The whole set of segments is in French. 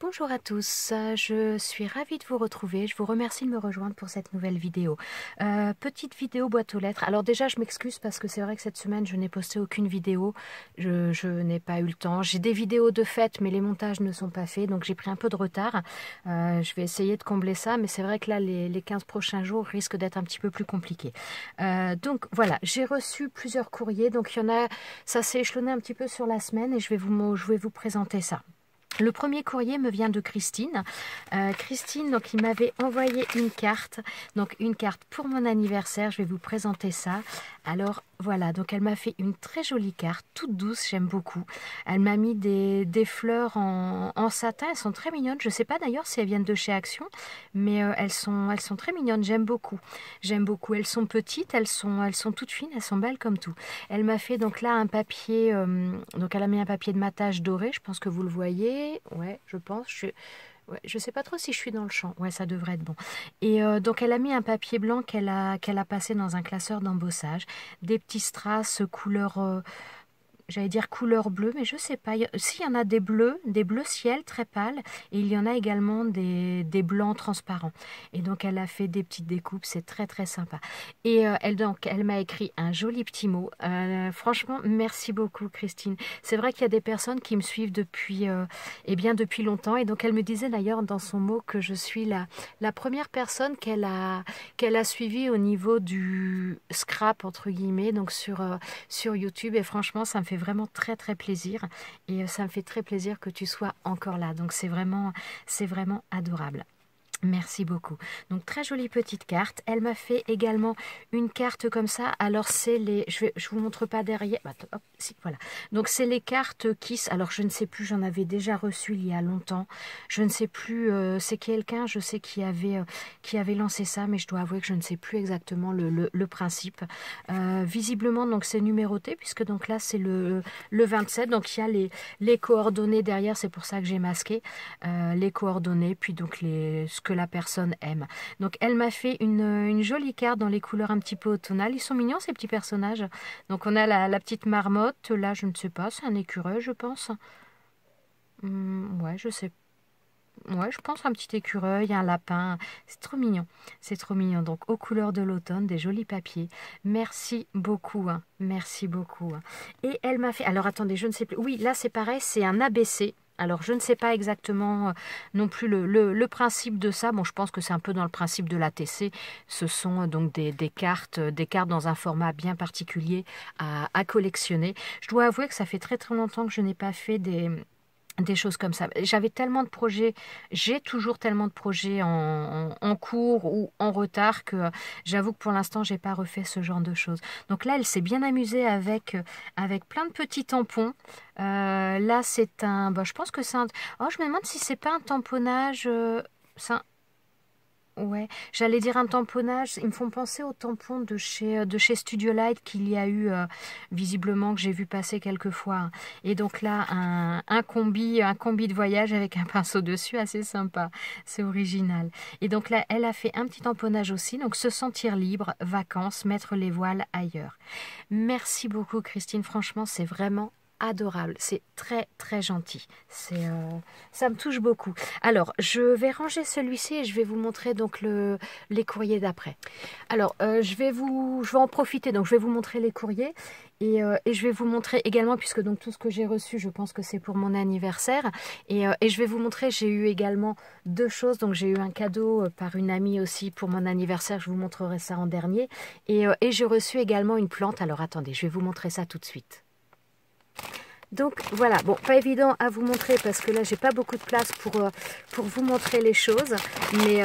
Bonjour à tous, je suis ravie de vous retrouver, je vous remercie de me rejoindre pour cette nouvelle vidéo. Petite vidéo boîte aux lettres. Alors déjà je m'excuse parce que c'est vrai que cette semaine je n'ai posté aucune vidéo, je n'ai pas eu le temps. J'ai des vidéos de fête mais les montages ne sont pas faits donc j'ai pris un peu de retard. Je vais essayer de combler ça mais c'est vrai que là les 15 prochains jours risquent d'être un petit peu plus compliqués. Donc voilà, j'ai reçu plusieurs courriers, donc il y en a, ça s'est échelonné un petit peu sur la semaine et je vais vous présenter ça. Le premier courrier me vient de Christine. Christine, donc, il m'avait envoyé une carte pour mon anniversaire. Je vais vous présenter ça. Alors voilà, donc elle m'a fait une très jolie carte, toute douce, j'aime beaucoup. Elle m'a mis des fleurs en satin, elles sont très mignonnes. Je ne sais pas d'ailleurs si elles viennent de chez Action, mais elles sont très mignonnes, j'aime beaucoup. J'aime beaucoup, elles sont petites, elles sont toutes fines, elles sont belles comme tout. Elle m'a fait donc là un papier, donc elle a mis un papier de matage doré, je pense que vous le voyez, ouais, je pense, ouais, je sais pas trop si je suis dans le champ, ouais, ça devrait être bon. Et donc elle a mis un papier blanc qu'elle a passé dans un classeur d'embossage, des petits strass couleur... j'allais dire couleur bleue, mais je sais pas. S'il y en a des bleus ciel très pâles, et il y en a également des blancs transparents. Et donc elle a fait des petites découpes, c'est très très sympa. Et elle m'a écrit un joli petit mot. Franchement, merci beaucoup Christine. C'est vrai qu'il y a des personnes qui me suivent depuis longtemps, et donc elle me disait d'ailleurs dans son mot que je suis la première personne qu'elle a suivie au niveau du scrap entre guillemets, donc sur YouTube, et franchement ça me fait vraiment très très plaisir et ça me fait très plaisir que tu sois encore là, donc c'est vraiment adorable. Merci beaucoup. Donc très jolie petite carte. Elle m'a fait également une carte comme ça. Alors c'est les, je vous montre pas derrière. Hop, si, voilà. Donc c'est les cartes Kiss. Alors je ne sais plus. J'en avais déjà reçu il y a longtemps. Je ne sais plus. C'est quelqu'un, je sais qui avait lancé ça, mais je dois avouer que je ne sais plus exactement le principe. Visiblement donc c'est numéroté puisque donc là c'est le 27. Donc il y a les coordonnées derrière. C'est pour ça que j'ai masqué les coordonnées. Puis donc ce que la personne aime. Donc elle m'a fait une jolie carte dans les couleurs un petit peu automnales. Ils sont mignons ces petits personnages. Donc on a la petite marmotte, là je ne sais pas, c'est un écureuil je pense. Ouais, je sais. Ouais, je pense un petit écureuil, un lapin. C'est trop mignon. C'est trop mignon. Donc aux couleurs de l'automne, des jolis papiers. Merci beaucoup. Hein. Merci beaucoup. Hein. Et elle m'a fait... Alors attendez, je ne sais plus. Oui, là c'est pareil, c'est un ABC. Alors, je ne sais pas exactement non plus le principe de ça. Bon, je pense que c'est un peu dans le principe de l'ATC. Ce sont donc des cartes dans un format bien particulier à collectionner. Je dois avouer que ça fait très très longtemps que je n'ai pas fait des choses comme ça. J'avais tellement de projets, j'ai toujours tellement de projets en cours ou en retard que j'avoue que pour l'instant, j'ai pas refait ce genre de choses. Donc là, elle s'est bien amusée avec plein de petits tampons. Là, c'est un... Bah, je pense que c'est un... Oh, je me demande si c'est pas un tamponnage... Ouais, j'allais dire un tamponnage. Ils me font penser aux tampons de chez Studio Light qu'il y a eu visiblement que j'ai vu passer quelques fois. Hein. Et donc là, un combi de voyage avec un pinceau dessus, assez sympa. C'est original. Et donc là, elle a fait un petit tamponnage aussi. Donc se sentir libre, vacances, mettre les voiles ailleurs. Merci beaucoup Christine. Franchement, c'est vraiment adorable, c'est très très gentil, ça me touche beaucoup. Alors je vais ranger celui-ci et je vais vous montrer donc les courriers d'après. Alors je vais en profiter, donc je vais vous montrer les courriers et je vais vous montrer également, puisque donc tout ce que j'ai reçu, je pense que c'est pour mon anniversaire, et je vais vous montrer, j'ai eu également deux choses. Donc j'ai eu un cadeau par une amie aussi pour mon anniversaire, je vous montrerai ça en dernier, et j'ai reçu également une plante. Alors attendez, je vais vous montrer ça tout de suite. Donc voilà, bon, pas évident à vous montrer parce que là j'ai pas beaucoup de place pour vous montrer les choses, mais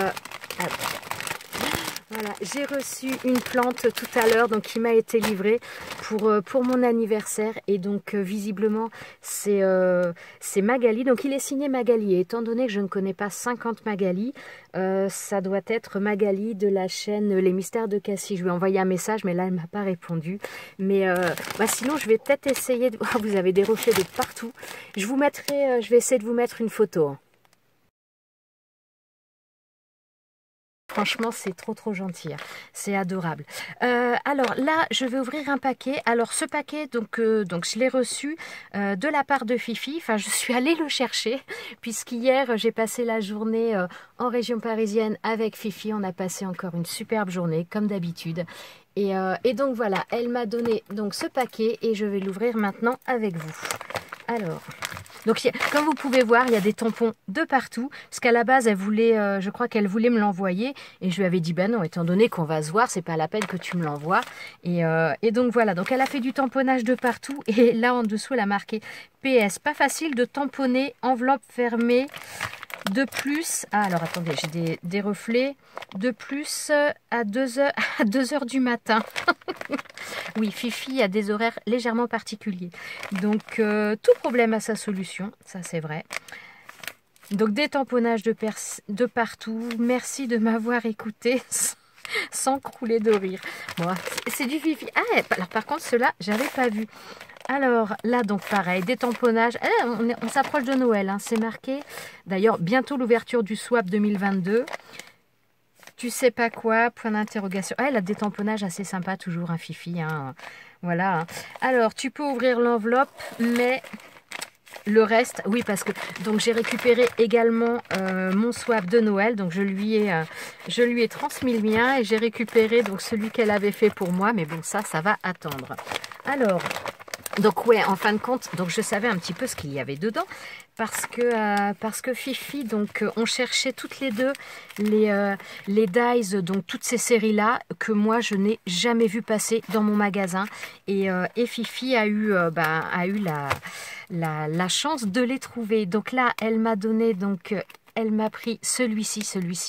voilà, j'ai reçu une plante tout à l'heure, donc qui m'a été livrée pour mon anniversaire, et donc visiblement c'est Magali, donc il est signé Magali, et étant donné que je ne connais pas 50 Magali, ça doit être Magali de la chaîne Les Mystères de Cassie. Je lui ai envoyé un message, mais là elle m'a pas répondu, mais sinon je vais peut-être essayer de... Oh, vous avez des rochers de partout, je vais essayer de vous mettre une photo. Hein. Franchement, c'est trop gentil. Hein. C'est adorable. Alors là, je vais ouvrir un paquet. Alors ce paquet, donc je l'ai reçu de la part de Fifi. Enfin, je suis allée le chercher puisqu'hier, j'ai passé la journée en région parisienne avec Fifi. On a passé encore une superbe journée, comme d'habitude. Et donc voilà, elle m'a donné donc ce paquet et je vais l'ouvrir maintenant avec vous. Alors, donc comme vous pouvez voir, il y a des tampons de partout. Parce qu'à la base, elle voulait, je crois qu'elle voulait me l'envoyer. Et je lui avais dit, ben non, étant donné qu'on va se voir, c'est pas la peine que tu me l'envoies. Et donc voilà, donc elle a fait du tamponnage de partout. Et là en dessous, elle a marqué PS. Pas facile de tamponner, enveloppe fermée. De plus, alors attendez, j'ai des reflets. De plus à 2 heures du matin. Oui, Fifi a des horaires légèrement particuliers. Donc, tout problème a sa solution, ça c'est vrai. Donc, des tamponnages de partout. Merci de m'avoir écouté sans crouler de rire. Bon, c'est du Fifi. Ah, alors par contre, ceux-là, j'avais pas vu. Alors là, donc pareil, des tamponnages. On s'approche de Noël, hein, c'est marqué. D'ailleurs, bientôt l'ouverture du swap 2022. Tu sais pas quoi, point d'interrogation. Ah, elle a des tamponnages assez sympas toujours, hein, Fifi. Hein. Voilà. Hein. Alors, tu peux ouvrir l'enveloppe, mais le reste, oui, parce que donc j'ai récupéré également mon swap de Noël. Donc, je lui ai transmis le mien et j'ai récupéré donc celui qu'elle avait fait pour moi. Mais bon, ça va attendre. Alors... Donc ouais, en fin de compte, donc je savais un petit peu ce qu'il y avait dedans parce que Fifi, donc on cherchait toutes les deux les dies, donc toutes ces séries-là que moi je n'ai jamais vu passer dans mon magasin et Fifi a eu la chance de les trouver. Donc là, elle m'a donné donc elle m'a pris celui-ci,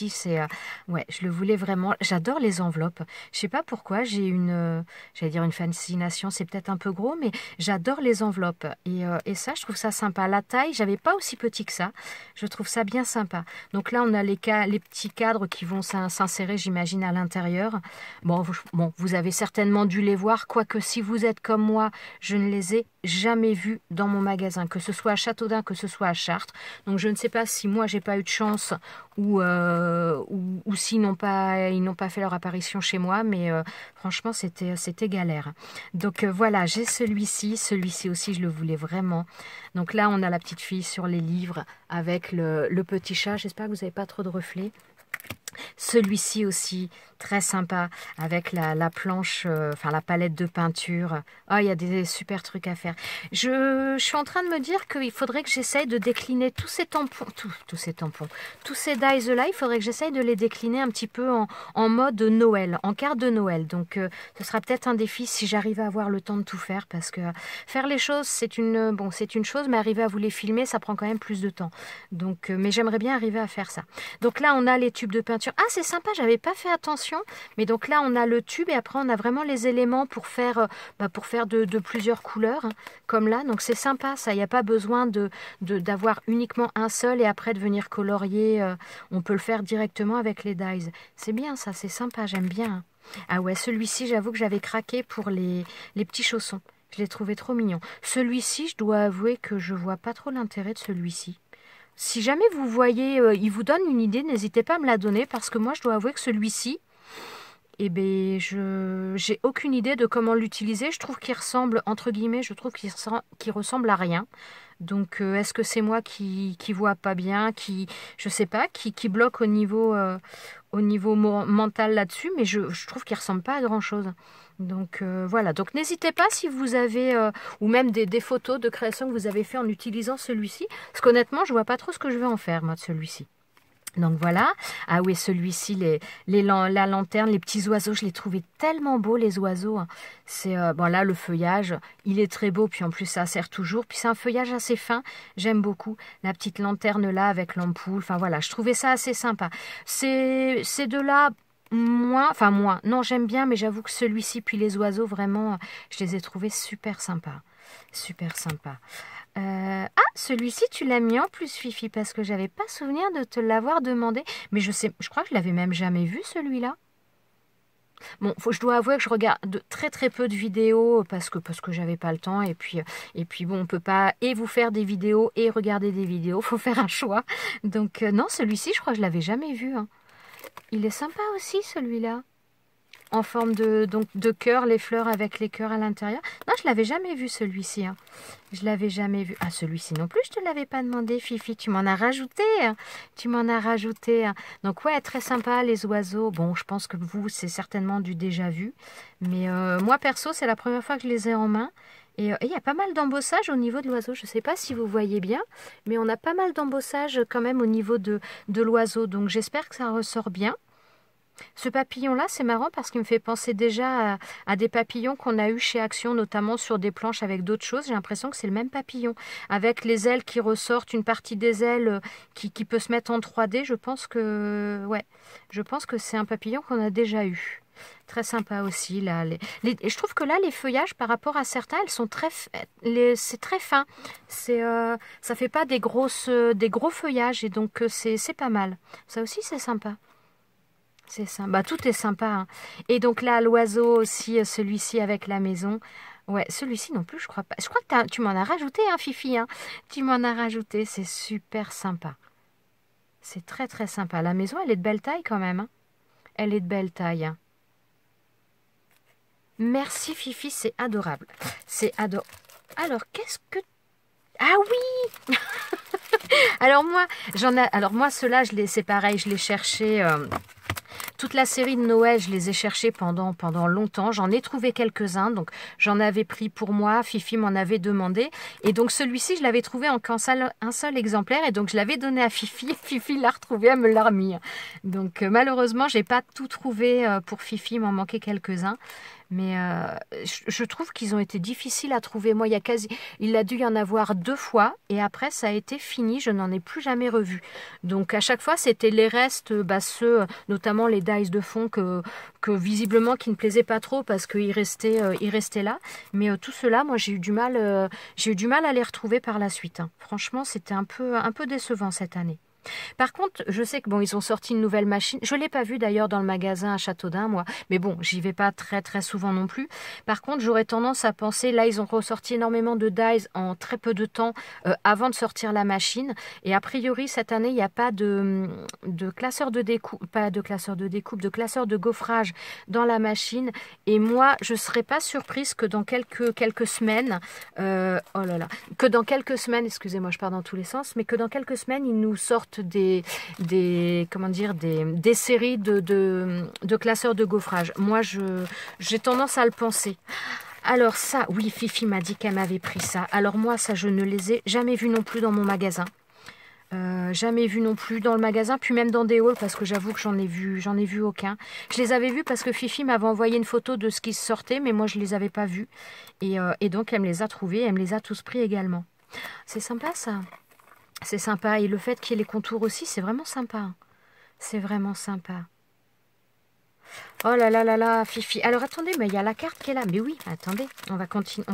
c'est... ouais, je le voulais vraiment. J'adore les enveloppes. Je sais pas pourquoi, j'ai j'allais dire une fascination, c'est peut-être un peu gros, mais j'adore les enveloppes. Et ça, je trouve ça sympa. La taille, j'avais pas aussi petit que ça. Je trouve ça bien sympa. Donc là, on a les petits cadres qui vont s'insérer, j'imagine, à l'intérieur. Bon, vous avez certainement dû les voir, quoique si vous êtes comme moi, je ne les ai jamais vus dans mon magasin, que ce soit à Châteaudun, que ce soit à Chartres. Donc je ne sais pas si moi j'ai pas eu de chance ou s'ils n'ont pas fait leur apparition chez moi, mais franchement c'était galère. Donc voilà, j'ai celui-ci aussi je le voulais vraiment. Donc là on a la petite fille sur les livres avec le petit chat, j'espère que vous n'avez pas trop de reflets. Celui-ci aussi, très sympa, avec la planche, enfin la palette de peinture. Oh, il y a des super trucs à faire. Je suis en train de me dire qu'il faudrait que j'essaye de décliner tous ces tampons, tous ces dies-là, il faudrait que j'essaye de les décliner un petit peu en mode Noël, en carte de Noël. Donc, ce sera peut-être un défi si j'arrive à avoir le temps de tout faire, parce que faire les choses, c'est une chose, mais arriver à vous les filmer, ça prend quand même plus de temps. Donc, mais j'aimerais bien arriver à faire ça. Donc là, on a les tubes de peinture. Ah, c'est sympa, j'avais pas fait attention. Mais donc là, on a le tube et après, on a vraiment les éléments pour faire de plusieurs couleurs, hein, comme là. Donc c'est sympa, ça. Il n'y a pas besoin d'avoir uniquement un seul et après de venir colorier. On peut le faire directement avec les dies. C'est bien ça, c'est sympa, j'aime bien. Hein. Ah ouais, celui-ci, j'avoue que j'avais craqué pour les petits chaussons. Je l'ai trouvé trop mignon. Celui-ci, je dois avouer que je vois pas trop l'intérêt de celui-ci. Si jamais vous voyez, il vous donne une idée, n'hésitez pas à me la donner parce que moi, je dois avouer que celui-ci, eh ben, j'ai aucune idée de comment l'utiliser. Je trouve qu'il ressemble, entre guillemets, qu'il ressemble à rien. Donc, est-ce que c'est moi qui vois pas bien, je sais pas, qui bloque au niveau mental là-dessus, mais je trouve qu'il ressemble pas à grand-chose. Donc voilà, donc n'hésitez pas si vous avez, ou même des photos de création que vous avez fait en utilisant celui-ci, parce qu'honnêtement, je vois pas trop ce que je vais en faire, moi, de celui-ci. Donc voilà, ah oui, celui-ci, la lanterne, les petits oiseaux, je les trouvais tellement beaux, les oiseaux. Hein. C'est bon là, le feuillage, il est très beau, puis en plus ça sert toujours. Puis c'est un feuillage assez fin, j'aime beaucoup. La petite lanterne là avec l'ampoule, enfin voilà, je trouvais ça assez sympa. Ces deux-là, moins, non j'aime bien, mais j'avoue que celui-ci, puis les oiseaux, vraiment, je les ai trouvés super sympas. Super sympa. Ah, celui-ci, tu l'as mis en plus, Fifi, parce que j'avais pas souvenir de te l'avoir demandé. Mais je crois que je l'avais même jamais vu, celui-là. Bon, je dois avouer que je regarde très très peu de vidéos parce que j'avais pas le temps. Et puis bon, on peut pas et vous faire des vidéos et regarder des vidéos. Faut faire un choix. Donc non, celui-ci, je crois que je l'avais jamais vu. Hein. Il est sympa aussi celui-là. En forme de cœur, les fleurs avec les cœurs à l'intérieur. Non, je l'avais jamais vu celui-ci. Hein. Je l'avais jamais vu. Ah, celui-ci non plus, je te l'avais pas demandé, Fifi. Tu m'en as rajouté. Hein. Tu m'en as rajouté. Hein. Donc ouais, très sympa les oiseaux. Bon, je pense que vous, c'est certainement du déjà vu. Mais moi, perso, c'est la première fois que je les ai en main. Et il y a pas mal d'embossage au niveau de l'oiseau. Je ne sais pas si vous voyez bien, mais on a pas mal d'embossage quand même au niveau de l'oiseau. Donc j'espère que ça ressort bien. Ce papillon-là, c'est marrant parce qu'il me fait penser déjà à des papillons qu'on a eu chez Action, notamment sur des planches avec d'autres choses. J'ai l'impression que c'est le même papillon, avec les ailes qui ressortent, une partie des ailes qui peut se mettre en 3D. Je pense que c'est un papillon qu'on a déjà eu. Très sympa aussi là. Je trouve que là les feuillages par rapport à certains, elles sont c'est très fin. Ça fait pas des gros feuillages et donc c'est pas mal. Ça aussi c'est sympa. C'est sympa. Bah, tout est sympa. Hein. Et donc là, l'oiseau aussi, celui-ci avec la maison. Ouais, celui-ci non plus, je crois pas. Je crois que tu m'en as rajouté, hein, Fifi. Hein. Tu m'en as rajouté. C'est super sympa. C'est très très sympa. La maison, elle est de belle taille quand même. Hein. Elle est de belle taille. Hein. Merci, Fifi. C'est adorable. C'est adorable. Alors, qu'est-ce que... Ah oui. Alors moi, ceux-là, c'est pareil. Je les cherchais... Toute la série de Noël, je les ai cherchés pendant longtemps. J'en ai trouvé quelques-uns, donc j'en avais pris pour moi. Fifi m'en avait demandé. Et donc celui-ci, je l'avais trouvé en un seul exemplaire. Et donc je l'avais donné à Fifi. Fifi l'a retrouvé, elle me l'a remis. Donc malheureusement, j'ai pas tout trouvé pour Fifi. Il m'en manquait quelques-uns. Mais je trouve qu'ils ont été difficiles à trouver. Moi, il a dû y en avoir 2 fois et après, ça a été fini. Je n'en ai plus jamais revu. Donc, à chaque fois, c'était les restes, ceux, notamment les dies de fond que visiblement qui ne plaisaient pas trop parce qu'ils restaient là. Mais tout cela, moi, j'ai eu du mal à les retrouver par la suite. Hein. Franchement, c'était un peu décevant cette année. Par contre, je sais que ils ont sorti une nouvelle machine. Je l'ai pas vue d'ailleurs dans le magasin à Châteaudun, moi. Mais bon, j'y vais pas très très souvent non plus. Par contre, j'aurais tendance à penser, là, ils ont ressorti énormément de dies en très peu de temps avant de sortir la machine. Et a priori, cette année, il n'y a pas de classeur de découpe, de classeur de gaufrage dans la machine. Et moi, je serais pas surprise que dans quelques semaines, excusez-moi, je pars dans tous les sens, mais que dans quelques semaines, ils nous sortent des séries de classeurs de gaufrage. Moi, j'ai tendance à le penser. Alors ça, oui, Fifi m'a dit qu'elle m'avait pris ça. Alors moi, ça, je ne les ai jamais vus non plus dans mon magasin. Jamais vu non plus dans le magasin, puis même dans des hauls, parce que j'avoue que j'en ai vu aucun. Je les avais vus parce que Fifi m'avait envoyé une photo de ce qui sortait, mais moi, je les avais pas vus. Et donc, elle me les a trouvés, elle me les a tous pris également. C'est sympa, ça. C'est sympa. Et le fait qu'il y ait les contours aussi, c'est vraiment sympa. C'est vraiment sympa. Oh là là là là, Fifi. Alors attendez, mais il y a la carte qui est là. Mais oui, attendez, on va continuer.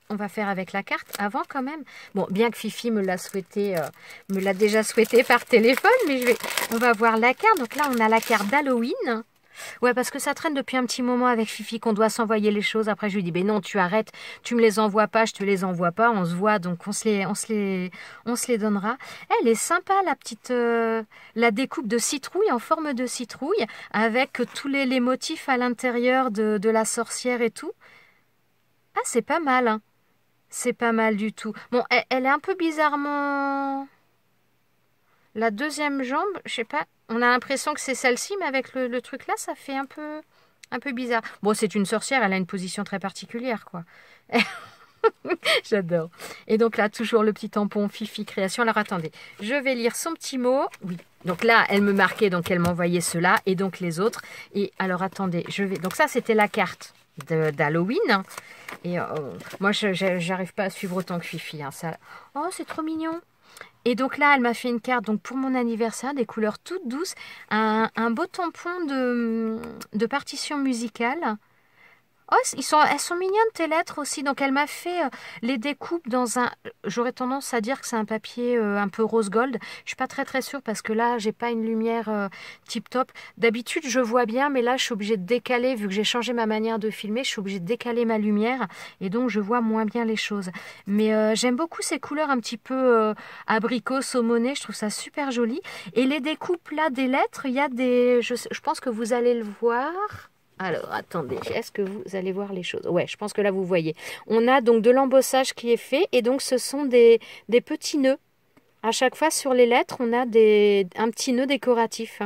On va faire avec la carte avant quand même. Bon, bien que Fifi me l'a déjà souhaité par téléphone, mais on va voir la carte. Donc là, on a la carte d'Halloween. Ouais, parce que ça traîne depuis un petit moment avec Fifi qu'on doit s'envoyer les choses. Après, je lui dis, ben non, tu arrêtes, tu me les envoies pas, je te les envoie pas, on se voit, donc on se les donnera. Elle est sympa, la petite, la découpe de citrouille en forme de citrouille, avec tous les motifs à l'intérieur de la sorcière et tout. Ah, c'est pas mal, hein. C'est pas mal du tout. Bon, elle est un peu bizarrement... La deuxième jambe, je sais pas, on a l'impression que c'est celle-ci, mais avec le truc là, ça fait un peu bizarre. Bon, c'est une sorcière, elle a une position très particulière, quoi. J'adore. Et donc là, toujours le petit tampon Fifi Création. Alors attendez, je vais lire son petit mot. Oui. Donc là, elle me marquait, donc elle m'envoyait cela, et donc les autres. Et alors attendez, donc ça, c'était la carte d'Halloween. Et moi, j'arrive pas à suivre autant que Fifi. Hein, ça... Oh, c'est trop mignon. Et donc là, elle m'a fait une carte donc pour mon anniversaire, des couleurs toutes douces, un beau tampon de partition musicale. Oh, elles sont mignonnes tes lettres aussi. Donc elle m'a fait les découpes dans un. J'aurais tendance à dire que c'est un papier un peu rose gold. Je suis pas très sûre parce que là j'ai pas une lumière tip top. D'habitude je vois bien, mais là je suis obligée de décaler vu que j'ai changé ma manière de filmer. Je suis obligée de décaler ma lumière et donc je vois moins bien les choses. Mais j'aime beaucoup ces couleurs un petit peu abricot, saumoné. Je trouve ça super joli. Et les découpes là des lettres, il y a des. Je pense que vous allez le voir. Alors, attendez, est-ce que vous allez voir les choses? Ouais, je pense que là, vous voyez. On a donc de l'embossage qui est fait et donc ce sont des petits nœuds. À chaque fois, sur les lettres, on a un petit nœud décoratif.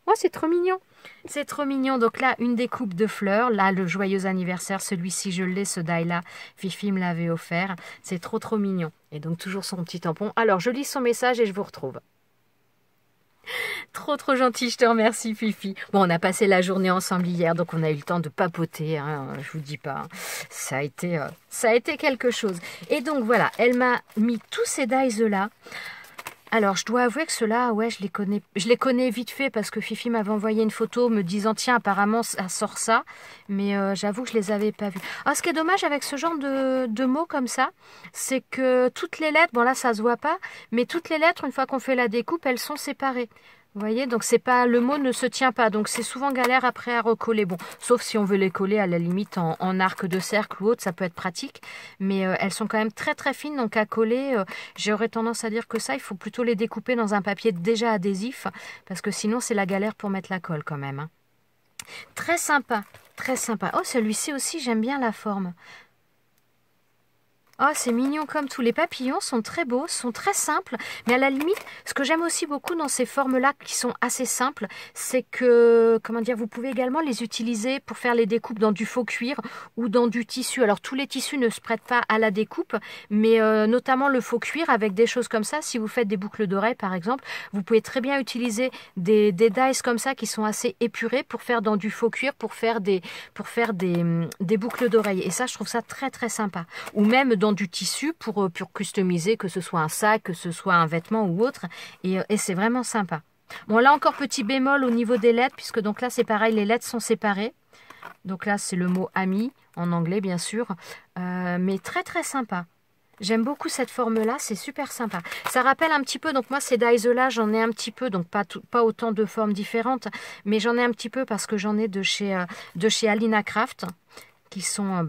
Oh, c'est trop mignon. C'est trop mignon. Donc là, une découpe de fleurs. Là, le joyeux anniversaire, celui-ci, je l'ai, ce die-là. Fifi me l'avait offert. C'est trop mignon. Et donc, toujours son petit tampon. Alors, je lis son message et je vous retrouve. Trop gentil, je te remercie Fifi. Bon, on a passé la journée ensemble hier, donc on a eu le temps de papoter, hein, je vous dis pas. Hein. Ça a été quelque chose. Et donc voilà, elle m'a mis tous ces dies là. Alors, je dois avouer que ceux-là, ouais, je les connais vite fait parce que Fifi m'avait envoyé une photo me disant, tiens, apparemment, ça sort ça. Mais j'avoue que je les avais pas vus. Ah, ce qui est dommage avec ce genre de mots comme ça, c'est que toutes les lettres, bon là, ça se voit pas, mais toutes les lettres, une fois qu'on fait la découpe, elles sont séparées. Vous voyez, donc c'est pas, le mot ne se tient pas, donc c'est souvent galère après à recoller. Bon, sauf si on veut les coller à la limite en arc de cercle ou autre, ça peut être pratique. Mais elles sont quand même très fines, donc à coller, j'aurais tendance à dire que ça, il faut plutôt les découper dans un papier déjà adhésif, parce que sinon c'est la galère pour mettre la colle quand même. Hein. Très sympa, très sympa. Oh, celui-ci aussi, j'aime bien la forme. Oh, c'est mignon comme tout. Les papillons sont très beaux, sont très simples. Mais à la limite, ce que j'aime aussi beaucoup dans ces formes-là qui sont assez simples, c'est que, comment dire, vous pouvez également les utiliser pour faire les découpes dans du faux cuir ou dans du tissu. Alors, tous les tissus ne se prêtent pas à la découpe, mais notamment le faux cuir avec des choses comme ça. Si vous faites des boucles d'oreilles, par exemple, vous pouvez très bien utiliser des dies comme ça qui sont assez épurés pour faire dans du faux cuir, pour faire des boucles d'oreilles. Et ça, je trouve ça très sympa. Ou même dans du tissu pour customiser, que ce soit un sac, que ce soit un vêtement ou autre. Et c'est vraiment sympa. Bon, là encore, petit bémol au niveau des lettres, puisque donc là, c'est pareil, les lettres sont séparées. Donc là, c'est le mot ami, en anglais, bien sûr. Mais très sympa. J'aime beaucoup cette forme-là, c'est super sympa. Ça rappelle un petit peu, donc moi ces dies-là, j'en ai un petit peu, donc pas autant de formes différentes, mais j'en ai un petit peu parce que j'en ai de chez Alina Craft, qui sont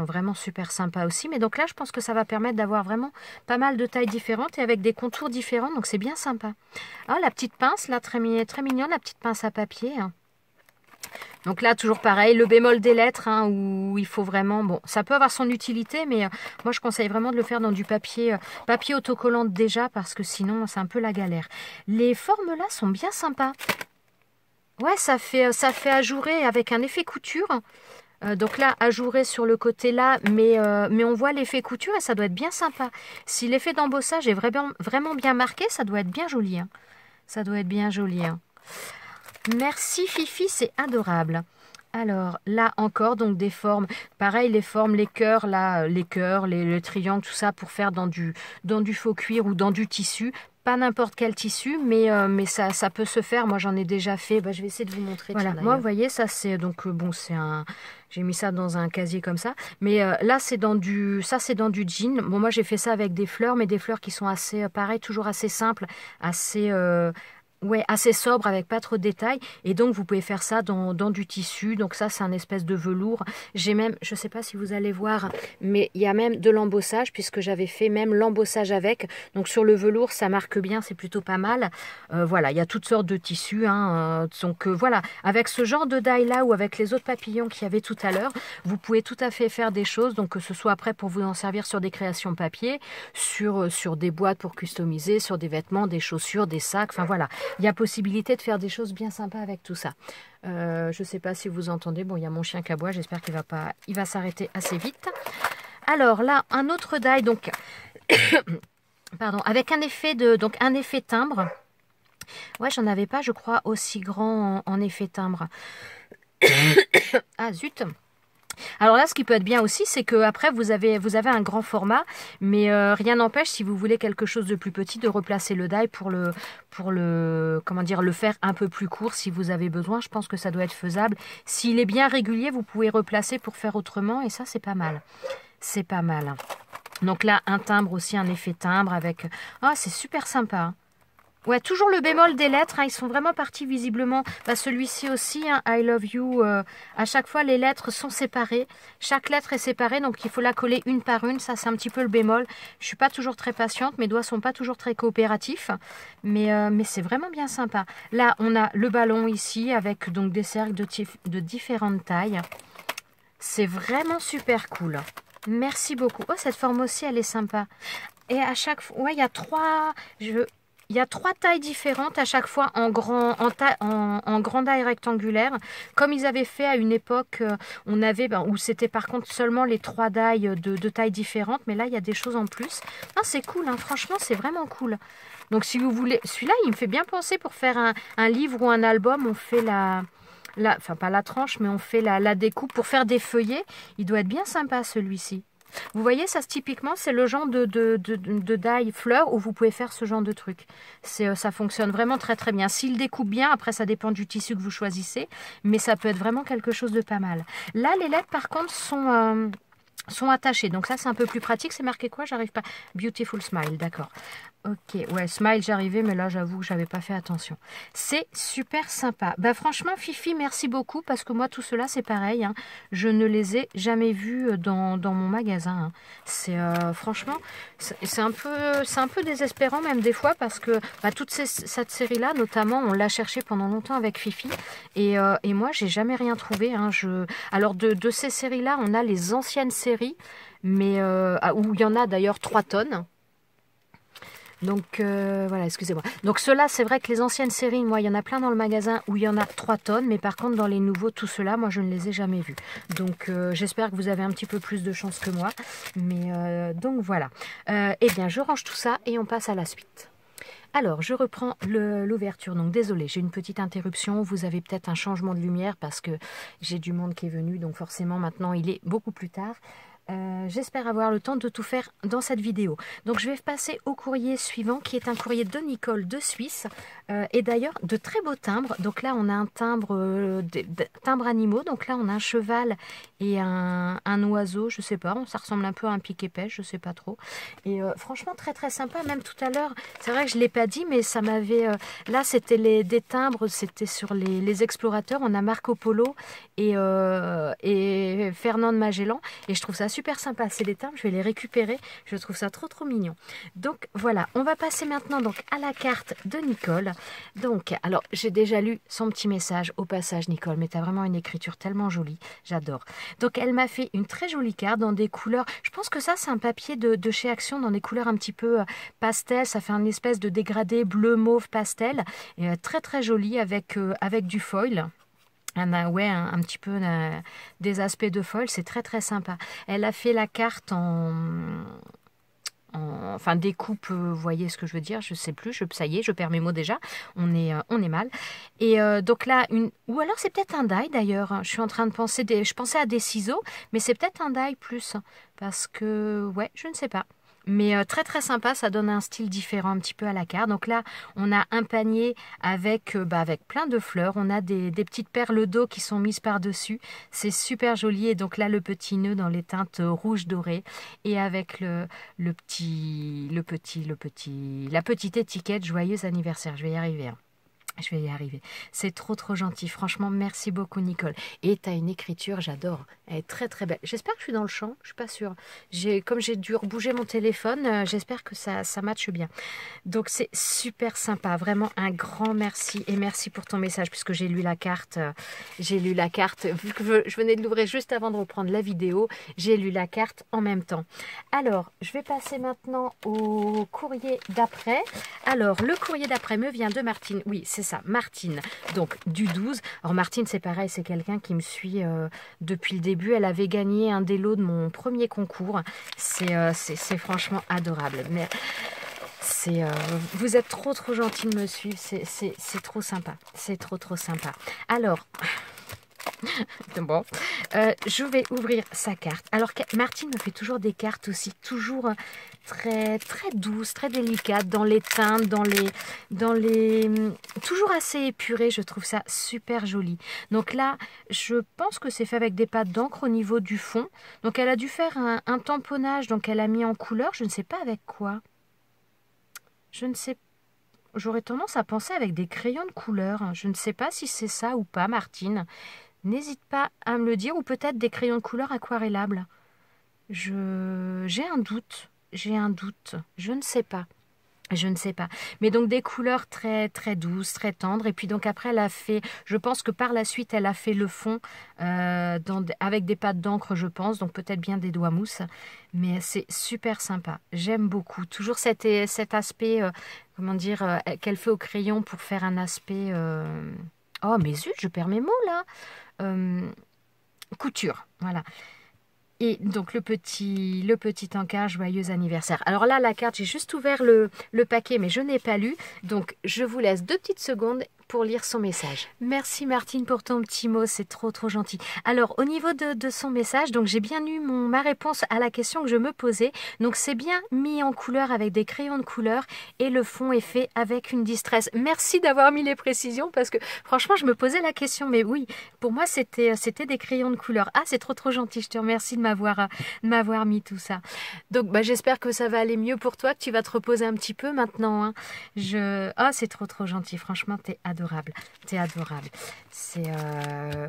vraiment super sympas aussi. Mais donc là, je pense que ça va permettre d'avoir vraiment pas mal de tailles différentes et avec des contours différents, donc c'est bien sympa. Ah, la petite pince, là, très mignonne, la petite pince à papier. Hein. Donc là, toujours pareil, le bémol des lettres, hein, où il faut vraiment... Bon, ça peut avoir son utilité, mais moi, je conseille vraiment de le faire dans du papier autocollant déjà, parce que sinon, c'est un peu la galère. Les formes là sont bien sympas. Ouais, ça fait ajourer avec un effet couture. Donc là, ajouré sur le côté là, mais on voit l'effet couture et ça doit être bien sympa. Si l'effet d'embossage est vraiment bien marqué, ça doit être bien joli. Hein. Ça doit être bien joli. Hein. Merci Fifi, c'est adorable. Alors là encore, donc des formes, pareil les formes, les cœurs, là, les triangles, tout ça pour faire dans du faux cuir ou dans du tissu. Pas n'importe quel tissu, mais ça peut se faire. Moi, j'en ai déjà fait. Bah, je vais essayer de vous montrer. Voilà, moi, vous voyez, ça, c'est donc, bon, c'est un... J'ai mis ça dans un casier comme ça. Mais là, c'est dans du jean. Bon, moi, j'ai fait ça avec des fleurs, mais des fleurs qui sont assez, pareil, toujours assez simples, assez... Ouais, assez sobre avec pas trop de détails. Et donc, vous pouvez faire ça dans du tissu. Donc ça, c'est un espèce de velours. J'ai même, je sais pas si vous allez voir, mais il y a même de l'embossage puisque j'avais fait même l'embossage avec. Donc sur le velours, ça marque bien, c'est plutôt pas mal. Voilà, il y a toutes sortes de tissus. Hein, donc voilà, avec ce genre de die là ou avec les autres papillons qu'il y avait tout à l'heure, vous pouvez tout à fait faire des choses. Donc que ce soit après pour vous en servir sur des créations papier, sur des boîtes pour customiser, sur des vêtements, des chaussures, des sacs. Enfin voilà. Il y a possibilité de faire des choses bien sympas avec tout ça. Je ne sais pas si vous entendez. Bon, il y a mon chien qui aboie. J'espère qu'il va s'arrêter assez vite. Alors là, un autre die, donc, pardon, avec un effet timbre. Ouais, j'en avais pas, je crois, aussi grand en effet timbre. Ah zut. Alors là, ce qui peut être bien aussi, c'est que après vous avez un grand format, mais rien n'empêche, si vous voulez quelque chose de plus petit, de replacer le die pour comment dire, le faire un peu plus court si vous avez besoin. Je pense que ça doit être faisable. S'il est bien régulier, vous pouvez replacer pour faire autrement, et ça, c'est pas mal. C'est pas mal. Donc là, un timbre aussi, un effet timbre avec... Ah, c'est super sympa, hein. Ouais, toujours le bémol des lettres, hein, ils sont vraiment partis visiblement. Bah, celui-ci aussi, hein, I love you, à chaque fois les lettres sont séparées. Chaque lettre est séparée, donc il faut la coller une par une. Ça, c'est un petit peu le bémol. Je suis pas toujours très patiente, mes doigts sont pas toujours très coopératifs. Mais c'est vraiment bien sympa. Là, on a le ballon ici, avec donc des cercles de différentes tailles. C'est vraiment super cool. Merci beaucoup. Oh, cette forme aussi, elle est sympa. Et à chaque fois, ouais, il y a trois... Il y a 3 tailles différentes à chaque fois en grand die rectangulaire. Comme ils avaient fait à une époque, on avait, où c'était par contre seulement les 3 die de tailles différentes. Mais là, il y a des choses en plus. Ah, c'est cool, hein, franchement, c'est vraiment cool. Donc si vous voulez, celui-là, il me fait bien penser pour faire un livre ou un album. On fait enfin pas la tranche, mais on fait la découpe pour faire des feuillets. Il doit être bien sympa celui-ci. Vous voyez, ça typiquement, c'est le genre de die fleur où vous pouvez faire ce genre de truc. Ça fonctionne vraiment très très bien. S'il découpe bien, après ça dépend du tissu que vous choisissez, mais ça peut être vraiment quelque chose de pas mal. Là, les lettres par contre sont attachées, donc ça c'est un peu plus pratique. C'est marqué quoi? J'arrive pas. Beautiful smile, d'accord. Ok, ouais, smile, j'arrivais, mais là, j'avoue que j'avais pas fait attention. C'est super sympa. Bah, franchement, Fifi, merci beaucoup, parce que moi, tout cela, c'est pareil, hein. Je ne les ai jamais vus dans mon magasin, hein. C'est, franchement, c'est un peu désespérant, même des fois, parce que toute cette série-là, notamment, on l'a cherché pendant longtemps avec Fifi, et moi, j'ai jamais rien trouvé, hein. Alors, de ces séries-là, on a les anciennes séries, mais où il y en a d'ailleurs 3 tonnes. Donc voilà, excusez-moi. Donc ceux-là, c'est vrai que les anciennes séries, moi, il y en a plein dans le magasin où il y en a 3 tonnes. Mais par contre, dans les nouveaux, tout ceux-là, moi, je ne les ai jamais vus. Donc j'espère que vous avez un petit peu plus de chance que moi. Mais donc voilà. Eh bien, je range tout ça et on passe à la suite. Alors, je reprends l'ouverture. Donc, désolé, j'ai une petite interruption. Vous avez peut-être un changement de lumière parce que j'ai du monde qui est venu. Donc, forcément, maintenant, il est beaucoup plus tard. J'espère avoir le temps de tout faire dans cette vidéo. Donc je vais passer au courrier suivant qui est un courrier de Nicole de Suisse et d'ailleurs de très beaux timbres. Donc là on a un timbre, timbres animaux. Donc là on a un cheval et un oiseau, je sais pas, ça ressemble un peu à un piquet pêche, je sais pas trop. Et franchement très très sympa. Même tout à l'heure, c'est vrai que je l'ai pas dit, mais ça m'avait... là c'était des timbres, c'était sur les explorateurs. On a Marco Polo et Fernand Magellan et je trouve ça super sympa. C'est des timbres, je vais les récupérer. Je trouve ça trop trop mignon. Donc voilà, on va passer maintenant donc à la carte de Nicole. Donc, alors j'ai déjà lu son petit message au passage, Nicole, mais tu as vraiment une écriture tellement jolie. J'adore. Donc elle m'a fait une très jolie carte dans des couleurs. Je pense que ça c'est un papier de chez Action dans des couleurs un petit peu pastel. Ça fait une espèce de dégradé bleu mauve pastel. Et, très très joli avec du foil. Un petit peu des aspects de foil, c'est très très sympa. Elle a fait la carte enfin découpe, vous voyez ce que je veux dire, je sais plus, ça y est, je perds mes mots déjà, on est mal. Et donc là, ou alors c'est peut-être un die d'ailleurs, je suis en train de penser, je pensais à des ciseaux, mais c'est peut-être un die plus, parce que, ouais, je ne sais pas. Mais très très sympa, ça donne un style différent un petit peu à la carte. Donc là, on a un panier avec plein de fleurs. On a des petites perles d'eau qui sont mises par-dessus. C'est super joli. Et donc là, le petit nœud dans les teintes rouge doré. Et avec la petite étiquette joyeux anniversaire. Je vais y arriver, hein. Je vais y arriver. C'est trop trop gentil. Franchement, merci beaucoup Nicole. Et tu as une écriture, j'adore. Elle est très très belle. J'espère que je suis dans le champ. Je suis pas sûre. Comme j'ai dû rebouger mon téléphone, j'espère que ça matche bien. Donc c'est super sympa. Vraiment un grand merci. Et merci pour ton message puisque j'ai lu la carte. Vu que je venais de l'ouvrir juste avant de reprendre la vidéo, j'ai lu la carte en même temps. Alors, je vais passer maintenant au courrier d'après. Alors, le courrier d'après me vient de Martine. Oui, c'est ça, Martine, donc du 12. Alors Martine, c'est pareil, c'est quelqu'un qui me suit depuis le début. Elle avait gagné un des lots de mon premier concours. C'est franchement adorable. Mais vous êtes trop trop gentil de me suivre. C'est trop sympa. C'est trop trop sympa. Alors, Bon, je vais ouvrir sa carte. Alors, Martine me fait toujours des cartes aussi, toujours très, très douces, très délicates, dans les teintes, toujours assez épurées. Je trouve ça super joli. Donc là, je pense que c'est fait avec des pâtes d'encre au niveau du fond. Donc, elle a dû faire un tamponnage, donc elle a mis en couleur. Je ne sais pas avec quoi. Je ne sais pas. J'aurais tendance à penser avec des crayons de couleur. Je ne sais pas si c'est ça ou pas, Martine. N'hésite pas à me le dire, ou peut-être des crayons de couleur aquarellables. J'ai un doute, je ne sais pas. Je ne sais pas. Mais donc des couleurs très très douces, très tendres. Et puis donc après elle a fait, je pense que par la suite elle a fait le fond avec des pâtes d'encre, je pense. Donc peut-être bien des doigts mousse. Mais c'est super sympa. J'aime beaucoup. Toujours cet aspect, comment dire, qu'elle fait au crayon pour faire un aspect... Oh mais zut, je perds mes mots là. Couture, voilà. Et donc le petit encart, joyeux anniversaire. Alors là, la carte, j'ai juste ouvert le paquet, mais je n'ai pas lu. Donc je vous laisse 2 petites secondes pour lire son message. Merci Martine pour ton petit mot, c'est trop trop gentil. Alors au niveau de son message, donc j'ai bien eu ma réponse à la question que je me posais. Donc c'est bien mis en couleur avec des crayons de couleur et le fond est fait avec une distress. Merci d'avoir mis les précisions parce que franchement je me posais la question, mais oui, pour moi c'était des crayons de couleur. Ah, c'est trop trop gentil, je te remercie de m'avoir mis tout ça. Donc bah, j'espère que ça va aller mieux pour toi, que tu vas te reposer un petit peu maintenant, hein. Ah, c'est trop trop gentil, franchement t'es adorable. T'es adorable. C'est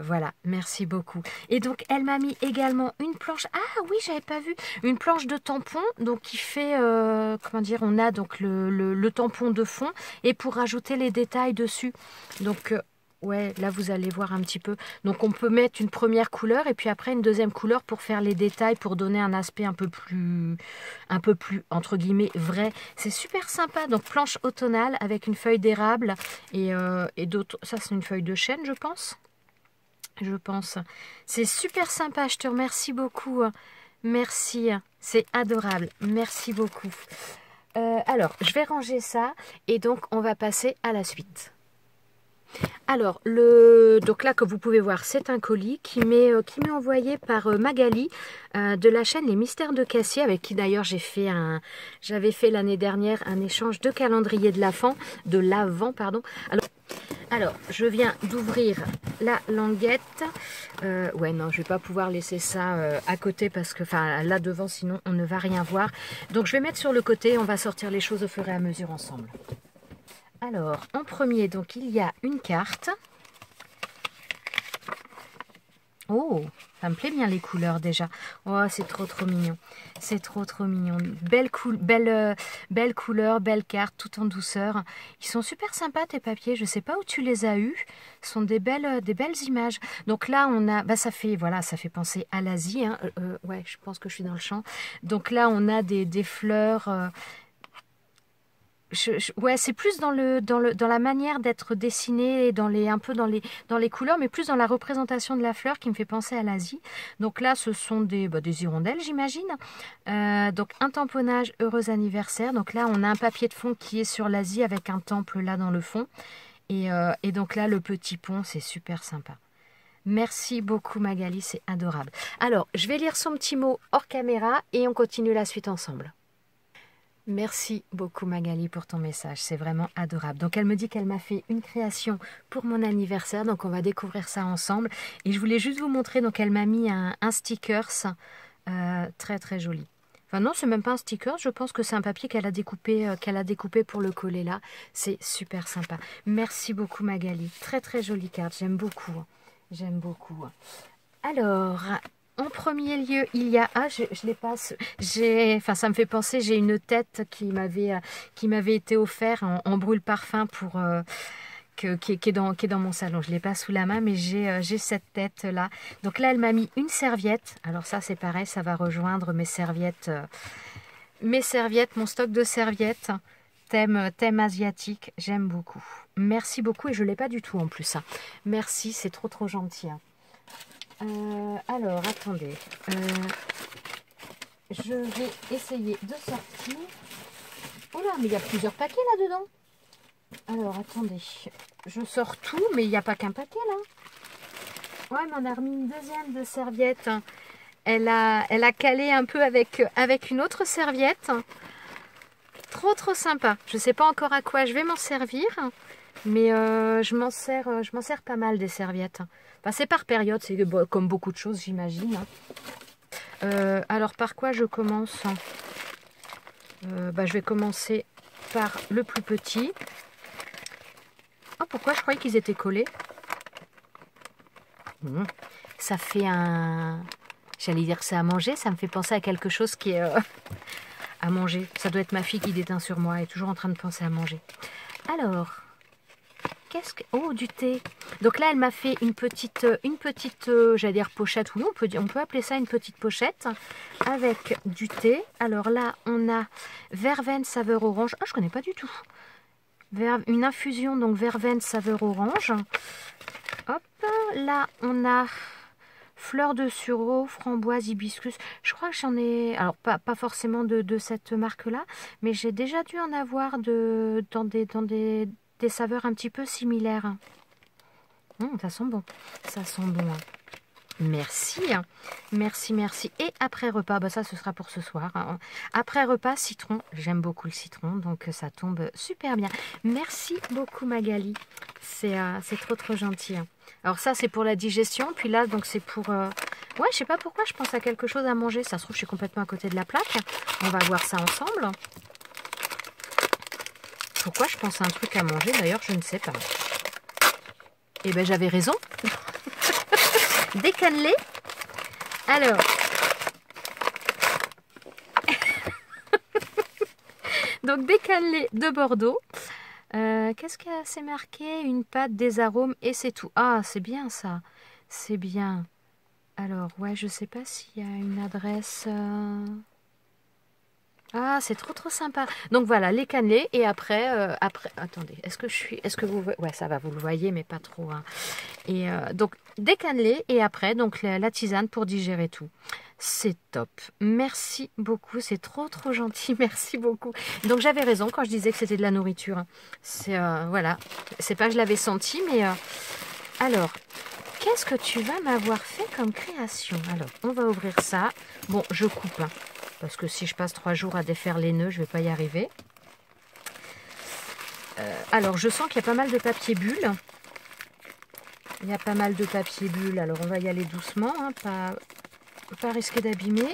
voilà, merci beaucoup. Et donc elle m'a mis également une planche. Ah oui, j'avais pas vu. Une planche de tampon, donc qui fait comment dire, on a donc le tampon de fond et pour rajouter les détails dessus. Donc ouais, là vous allez voir un petit peu. Donc on peut mettre une première couleur et puis après une deuxième couleur pour faire les détails, pour donner un aspect un peu plus entre guillemets vrai. C'est super sympa. Donc planche automnale avec une feuille d'érable et d'autres. Ça c'est une feuille de chêne, je pense. C'est super sympa. Je te remercie beaucoup. Merci. C'est adorable. Merci beaucoup. Alors je vais ranger ça et donc on va passer à la suite. Alors, donc là, comme vous pouvez voir, c'est un colis qui m'est envoyé par Magali de la chaîne Les Mystères de Cassier, avec qui d'ailleurs j'avais fait l'année dernière un échange de calendrier de l'Avent, pardon. Alors, je viens d'ouvrir la languette. Ouais, non, je vais pas pouvoir laisser ça à côté parce que, enfin, là devant, sinon on ne va rien voir. Donc, je vais mettre sur le côté. On va sortir les choses au fur et à mesure ensemble. Alors, en premier, donc il y a une carte. Oh, ça me plaît bien les couleurs déjà. Oh, c'est trop trop mignon. C'est trop trop mignon. Belle couleur, belle carte, tout en douceur. Ils sont super sympas tes papiers. Je sais pas où tu les as eus. Ce sont des belles images. Donc là, on a, bah ça fait penser à l'Asie. Hein. Ouais, je pense que je suis dans le champ. Donc là, on a des fleurs. Ouais, c'est plus dans la manière d'être dessiné, un peu dans les couleurs, mais plus dans la représentation de la fleur qui me fait penser à l'Asie. Donc là, ce sont des hirondelles, j'imagine. Donc un tamponnage heureux anniversaire. Donc là, on a un papier de fond qui est sur l'Asie avec un temple là dans le fond. Et donc là, le petit pont, c'est super sympa. Merci beaucoup Magali, c'est adorable. Alors, je vais lire son petit mot hors caméra et on continue la suite ensemble. Merci beaucoup Magali pour ton message, c'est vraiment adorable. Donc elle me dit qu'elle m'a fait une création pour mon anniversaire, donc on va découvrir ça ensemble. Et je voulais juste vous montrer, donc elle m'a mis un stickers très très joli. Enfin non, c'est même pas un sticker, je pense que c'est un papier qu'elle a découpé pour le coller là. C'est super sympa. Merci beaucoup Magali, très très jolie carte, j'aime beaucoup. J'aime beaucoup. Alors... En premier lieu, il y a... Ah, je l'ai pas... Enfin, ça me fait penser, j'ai une tête qui m'avait été offerte en brûle-parfum pour... qui est dans mon salon. Je ne l'ai pas sous la main, mais j'ai cette tête-là. Donc là, elle m'a mis une serviette. Alors ça, c'est pareil, ça va rejoindre mes serviettes, mon stock de serviettes. Thème asiatique, j'aime beaucoup. Merci beaucoup, et je ne l'ai pas du tout en plus. Hein. Merci, c'est trop trop gentil. Hein. Alors, attendez. Je vais essayer de sortir. Oh là, mais il y a plusieurs paquets là-dedans. Alors, attendez. Je sors tout, mais il n'y a pas qu'un paquet là. Ouais, mais on a remis une deuxième de serviette. Elle a calé un peu avec une autre serviette. Trop trop sympa. Je ne sais pas encore à quoi je vais m'en servir, mais je m'en sers pas mal des serviettes. Enfin, c'est par période, c'est comme beaucoup de choses, j'imagine. Alors par quoi je commence? Je vais commencer par le plus petit. Oh, pourquoi je croyais qu'ils étaient collés? Ça fait un... J'allais dire que c'est à manger, ça me fait penser à quelque chose qui est à manger. Ça doit être ma fille qui déteint sur moi, elle est toujours en train de penser à manger. Alors, qu'est-ce que... Oh, du thé. Donc là, elle m'a fait une petite j'allais dire pochette. Oui, on peut appeler ça une petite pochette avec du thé. Alors là, on a verveine saveur orange. Ah, je connais pas du tout. Une infusion, donc verveine saveur orange. Hop, là, on a... fleurs de sureau, framboise, hibiscus. Je crois que j'en ai... Alors, pas forcément de cette marque-là, mais j'ai déjà dû en avoir dans des saveurs un petit peu similaires. Ça sent bon. Ça sent bon. Merci. Merci, merci. Et après repas, ça, ce sera pour ce soir. Après repas, citron. J'aime beaucoup le citron, donc ça tombe super bien. Merci beaucoup, Magali. C'est trop, trop gentil. Alors ça, c'est pour la digestion. Puis là, donc c'est pour... Ouais, je sais pas pourquoi je pense à quelque chose à manger. Ça se trouve, je suis complètement à côté de la plaque. On va voir ça ensemble. Pourquoi je pense à un truc à manger, d'ailleurs, je ne sais pas. Eh bien, j'avais raison. Des cannelés. Alors... donc, des cannelés de Bordeaux. Qu'est-ce que c'est marqué? Une pâte, des arômes et c'est tout. Ah, c'est bien ça. C'est bien. Alors, ouais, je sais pas s'il y a une adresse... Ah, c'est trop trop sympa. Donc voilà, les cannelés et après, attendez, est-ce que vous, ouais, ça va, vous le voyez, mais pas trop. Et donc des cannelés et après donc la tisane pour digérer tout. C'est top. Merci beaucoup, c'est trop trop gentil. Merci beaucoup. Donc j'avais raison quand je disais que c'était de la nourriture. C'est voilà, c'est pas que je l'avais senti, mais alors. Qu'est-ce que tu vas m'avoir fait comme création? Alors, on va ouvrir ça. Bon, je coupe, parce que si je passe 3 jours à défaire les nœuds, je ne vais pas y arriver. Alors, je sens qu'il y a pas mal de papier bulle. Il y a pas mal de papier bulle. Alors, on va y aller doucement, pas risquer d'abîmer.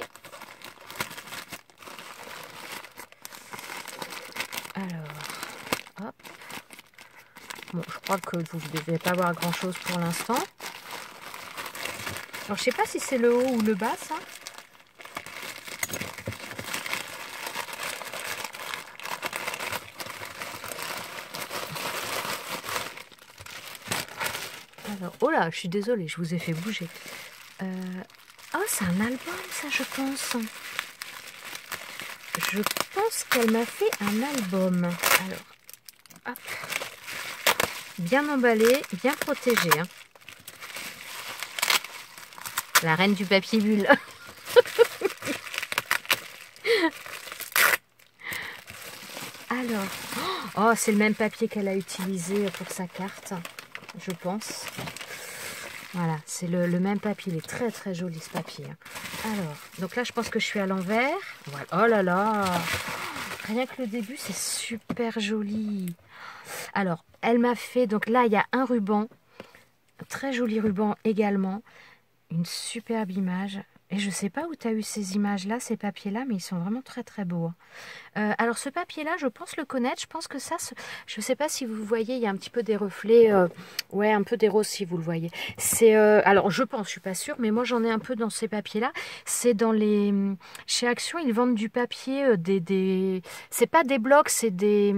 Alors, hop. Bon, je crois que vous ne devez pas voir grand-chose pour l'instant. Alors, je sais pas si c'est le haut ou le bas, ça. Alors, oh là, je suis désolée, je vous ai fait bouger. Oh, c'est un album, ça, je pense. Je pense qu'elle m'a fait un album. Alors, hop. Bien emballé, bien protégé. La reine du papier bulle. Alors, oh, c'est le même papier qu'elle a utilisé pour sa carte, je pense. Voilà, c'est le même papier. Il est très très joli ce papier. Alors, donc là, je pense que je suis à l'envers. Voilà. Oh là là, rien que le début, c'est super joli. Alors, elle m'a fait, donc là, il y a un ruban, un très joli ruban également. Une superbe image. Et je ne sais pas où tu as eu ces images-là, ces papiers-là, mais ils sont vraiment très très beaux. Alors ce papier-là, je pense le connaître. Je pense que ça, je ne sais pas si vous voyez, il y a un petit peu des reflets. Ouais, un peu des roses si vous le voyez. C'est alors je pense, je suis pas sûre, mais moi j'en ai un peu dans ces papiers-là. C'est dans les... Chez Action, ils vendent du papier, c'est pas des blocs, c'est des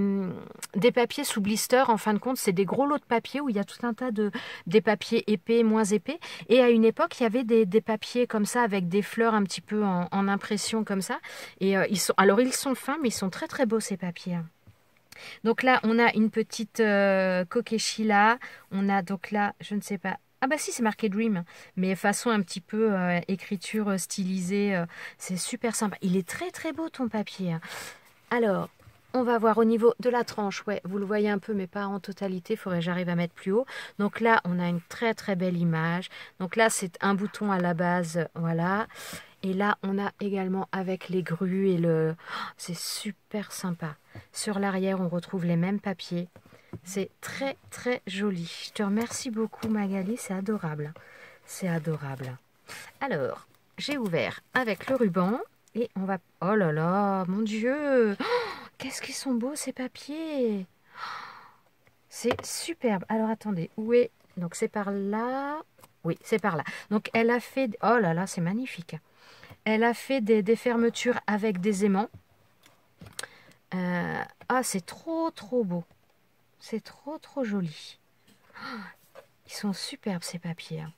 papiers sous blister. En fin de compte, c'est des gros lots de papier où il y a tout un tas des papiers épais, moins épais. Et à une époque, il y avait des papiers comme ça avec des fleurs un petit peu en impression comme ça. Et ils sont fins, mais ils sont très très beaux ces papiers. Donc là, on a une petite Kokeshi là. On a donc là, je ne sais pas. Ah bah si, c'est marqué Dream, mais façon un petit peu écriture stylisée. C'est super sympa. Il est très très beau ton papier. Alors, On va voir au niveau de la tranche, ouais, vous le voyez un peu, mais pas en totalité, il faudrait que j'arrive à mettre plus haut. Donc là, on a une très très belle image. Donc là, c'est un bouton à la base, voilà. Et là, on a également avec les grues et le... C'est super sympa. Sur l'arrière, on retrouve les mêmes papiers. C'est très très joli. Je te remercie beaucoup Magali, c'est adorable. C'est adorable. Alors, j'ai ouvert avec le ruban et on va... Oh là là, mon Dieu! Qu'est-ce qu'ils sont beaux ces papiers! C'est superbe. Alors attendez, où est... Donc c'est par là. Oui, c'est par là. Donc elle a fait... Oh là là, c'est magnifique. Elle a fait des fermetures avec des aimants. Ah, c'est trop trop beau. C'est trop trop joli. Ils sont superbes ces papiers. Hein.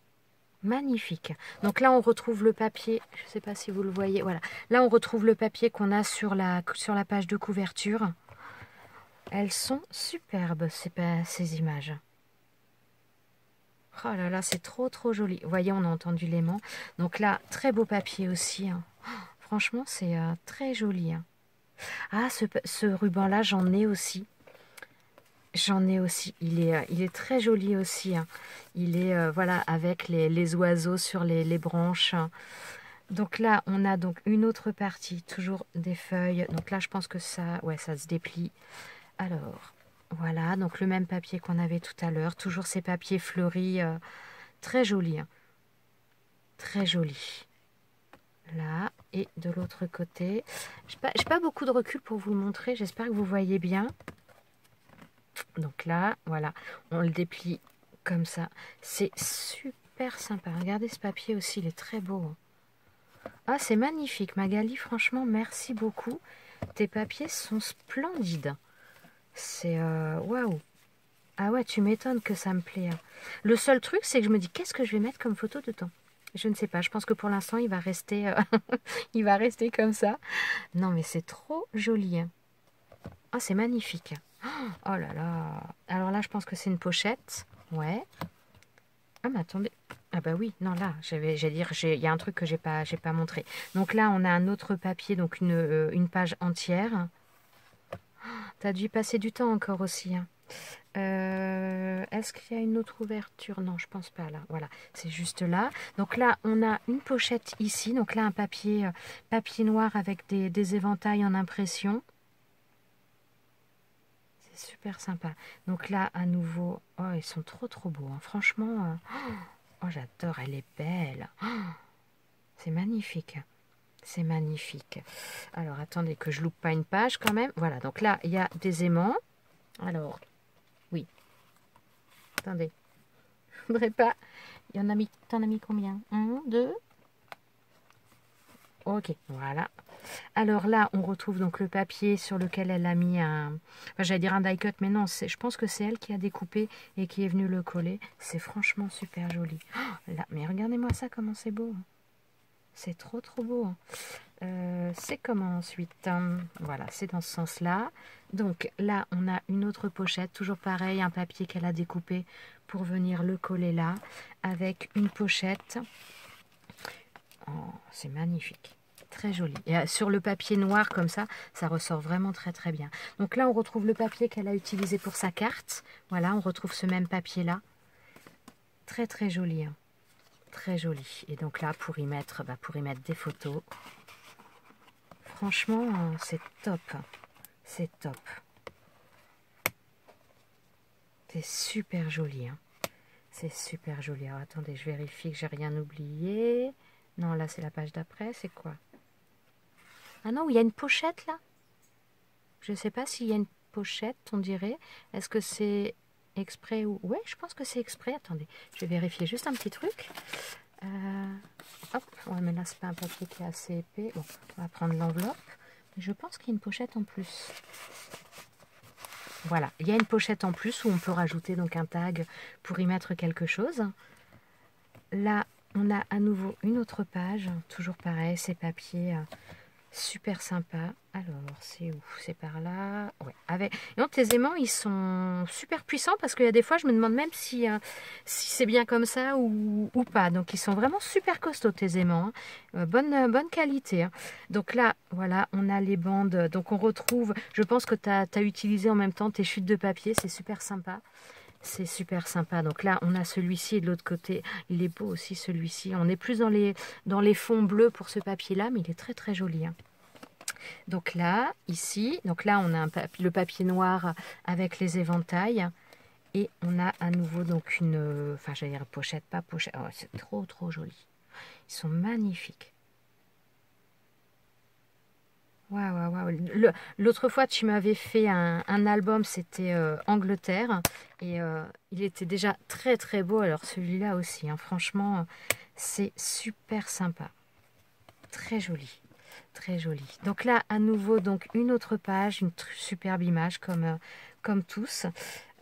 Magnifique. Donc là, on retrouve le papier. Je ne sais pas si vous le voyez. Voilà. Là, on retrouve le papier qu'on a sur la page de couverture. Elles sont superbes, ces images. Oh là là, c'est trop trop joli. Vous voyez, on a entendu l'aimant. Donc là, très beau papier aussi. Hein. Oh, franchement, c'est très joli. Hein. Ah, ce ruban-là, j'en ai aussi. J'en ai aussi. Il est très joli aussi. Hein. Il est, voilà, avec les oiseaux sur les branches. Donc là, on a donc une autre partie, toujours des feuilles. Donc là, je pense que ça, ouais, ça se déplie. Alors, voilà, donc le même papier qu'on avait tout à l'heure. Toujours ces papiers fleuris. Très jolis. Hein. Très jolis. Là, et de l'autre côté. J'ai pas beaucoup de recul pour vous le montrer. J'espère que vous voyez bien. Donc là, voilà, on le déplie comme ça. C'est super sympa. Regardez ce papier aussi, il est très beau. Ah, c'est magnifique. Magali, franchement, merci beaucoup. Tes papiers sont splendides. C'est... waouh. Ah ouais, tu m'étonnes que ça me plaît. Hein. Le seul truc, c'est que je me dis, qu'est-ce que je vais mettre comme photo dedans? Je ne sais pas. Je pense que pour l'instant, il va rester... il va rester comme ça. Non, mais c'est trop joli. Hein. Ah, c'est magnifique. Oh là là. Alors là, je pense que c'est une pochette. Ouais. Ah, mais attendez. Ah bah oui, non, là, j'allais dire, il y a un truc que j'ai pas montré. Donc là, on a un autre papier, donc une page entière. T'as dû y passer du temps encore aussi. Hein. Est-ce qu'il y a une autre ouverture? Non, je pense pas là. Voilà, c'est juste là. Donc là, on a une pochette ici. Donc là, un papier noir avec des éventails en impression. C'est super sympa. Donc là, à nouveau, oh, ils sont trop trop beaux. Hein. Franchement, oh, j'adore. Elle est belle. Oh, c'est magnifique. C'est magnifique. Alors, attendez que je loupe pas une page quand même. Voilà, donc là, il y a des aimants. Alors, oui. Attendez. Je voudrais pas. T'en as mis combien? 1, 2. Ok, voilà. Alors là, on retrouve donc le papier sur lequel elle a mis un... Enfin, j'allais dire un die cut, mais non, je pense que c'est elle qui a découpé et qui est venue le coller. C'est franchement super joli. Oh, là, mais regardez-moi ça, comment c'est beau. Hein. C'est trop, trop beau. Hein. C'est comment ensuite? Voilà, c'est dans ce sens-là. Donc là, on a une autre pochette, toujours pareil, un papier qu'elle a découpé pour venir le coller là, avec une pochette. Oh, c'est magnifique. Très joli. Et sur le papier noir comme ça, ça ressort vraiment très très bien. Donc là, on retrouve le papier qu'elle a utilisé pour sa carte. Voilà, on retrouve ce même papier là. Très très joli. Hein. Très joli. Et donc là, pour y mettre des photos. Franchement, c'est top. C'est top. C'est super joli. Hein. C'est super joli. Alors attendez, je vérifie que j'ai rien oublié. Non, là c'est la page d'après. C'est quoi? Ah non, il y a une pochette là. Je ne sais pas s'il y a une pochette, on dirait. Est-ce que c'est exprès ou... Ouais, je pense que c'est exprès. Attendez, je vais vérifier juste un petit truc. Hop, ouais, mais là c'est pas un papier qui est assez épais. Bon, on va prendre l'enveloppe. Je pense qu'il y a une pochette en plus. Voilà, il y a une pochette en plus où on peut rajouter donc un tag pour y mettre quelque chose. Là, on a à nouveau une autre page. Toujours pareil, ces papiers super sympas. Alors, c'est où? C'est par là. Ouais. Et donc, tes aimants, ils sont super puissants parce qu'il y a des fois, je me demande même si c'est bien comme ça ou pas. Donc, ils sont vraiment super costauds, tes aimants, hein. Bonne qualité, hein. Donc là, voilà, on a les bandes. Donc, on retrouve, je pense que tu as utilisé en même temps tes chutes de papier. C'est super sympa. C'est super sympa. Donc là, on a celui-ci et de l'autre côté, il est beau aussi celui-ci. On est plus dans les fonds bleus pour ce papier-là, mais il est très, très joli, hein. Donc là, ici, donc là on a le papier noir avec les éventails. Et on a à nouveau donc une, enfin j'allais dire pochette, pas pochette. Oh, c'est trop trop joli. Ils sont magnifiques. Waouh, waouh, waouh. L'autre fois tu m'avais fait un album, c'était Angleterre. Et il était déjà très très beau. Alors celui-là aussi, hein, franchement, c'est super sympa. Très joli. Très joli. Donc là, à nouveau, donc une autre page, une superbe image comme tous.